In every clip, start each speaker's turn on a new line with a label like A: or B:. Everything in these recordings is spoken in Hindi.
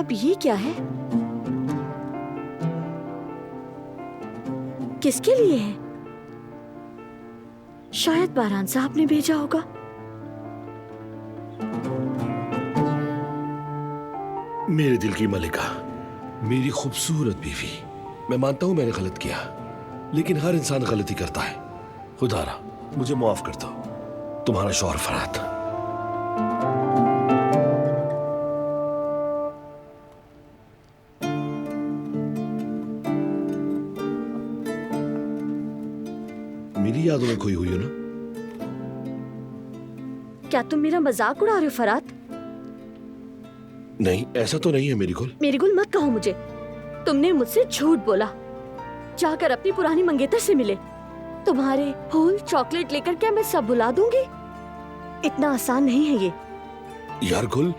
A: अब ये क्या है? किसके लिए है? शायद बारान साहब ने भेजा होगा।
B: मेरे दिल की मलिका, मेरी खूबसूरत बीवी, मैं मानता हूं मैंने गलत किया, लेकिन हर इंसान गलती करता है। खुदारा मुझे माफ कर दो। तुम्हारा शौहर फरात। मेरी यादों में खोई हुई हो ना?
A: क्या तुम मेरा मजाक उड़ा रहे हो फरात?
B: नहीं, ऐसा तो नहीं है मेरी गुल।
A: मेरी गुल मत कहो मुझे। तुमने मुझसे झूठ बोला। जाकर अपनी पुरानी मंगेतर से मिले। तुम्हारे फूल चॉकलेट लेकर क्या मैं सब भुला दूंगी? इतना आसान नहीं है ये।
B: यार गुल,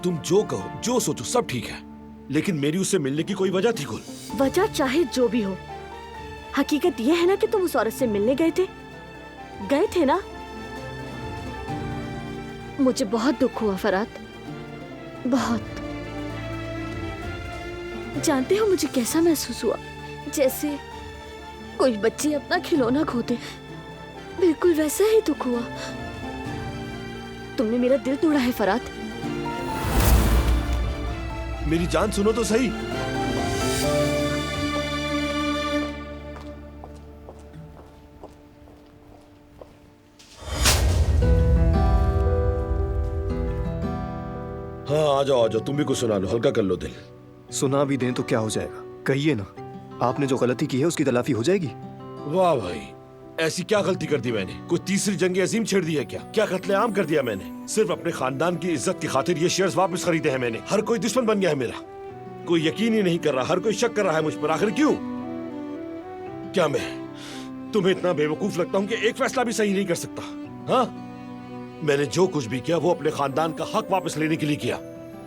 B: तुम जो कहो, जो सोचो सब ठीक है, लेकिन मेरी उससे मिलने की कोई वजह थी गुल।
A: वजह चाहे जो भी हो, हकीकत यह है ना कि तुम उस औरत से मिलने गए थे ना? मुझे बहुत दुख हुआ फरात, बहुत। जानते हो मुझे कैसा महसूस हुआ? जैसे कोई बच्चे अपना खिलौना खोते। बिल्कुल वैसा ही दुख हुआ। तुमने मेरा दिल तोड़ा है फरात।
B: मेरी जान सुनो तो सही। हाँ, आ जाओ, तुम भी कुछ सुना लो, हल्का कर लो दिल।
C: सुना भी दें तो क्या हो जाएगा? कहिए ना, आपने जो गलती की है उसकी तलाफी हो जाएगी।
B: वाह भाई, ऐसी क्या गलती कर दी मैंने? कोई तीसरी जंग अजीम छेड़ दी है क्या? क्या कत्लेआम कर दिया मैंने? सिर्फ अपने खानदान की इज्जत की खातिर ये शेयर्स वापस खरीदे हैं मैंने। हर कोई दुश्मन बन गया है मेरा। कोई यकीन ही नहीं कर रहा, हर कोई शक कर रहा है मुझ पर। आखिर क्यों? क्या मैं तुम्हें इतना बेवकूफ लगता हूँ कि एक फैसला भी सही नहीं कर सकता? हाँ, मैंने जो कुछ भी किया वो अपने खानदान का हक वापस लेने के लिए किया,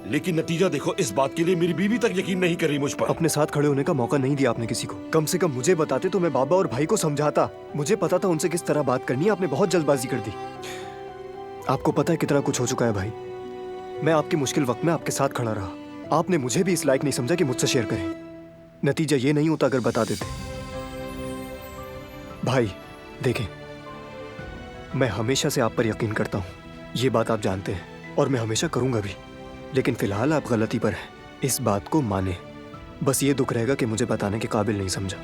B: लेकिन नतीजा देखो। इस बात के लिए मेरी बीवी तक यकीन नहीं कर रही मुझ पर।
C: अपने साथ खड़े होने का मौका नहीं दिया आपने किसी को। कम से कम मुझे बताते तो मैं बाबा और भाई को समझाता। मुझे पता था उनसे किस तरह बात करनी है। आपने बहुत जल्दबाजी कर दी। आपको पता है कितना कुछ हो चुका है भाई। मैं आपके मुश्किल वक्त में आपके साथ खड़ा रहा। आपने मुझे भी इस लायक नहीं समझा कि मुझसे शेयर करें। नतीजा ये नहीं होता अगर बता देते। भाई देखें, मैं हमेशा से आप पर यकीन करता हूँ, ये बात आप जानते हैं, और मैं हमेशा करूंगा भी। लेकिन फिलहाल आप गलती पर हैं, इस बात को माने। बस ये दुख रहेगा कि मुझे बताने के काबिल नहीं समझा।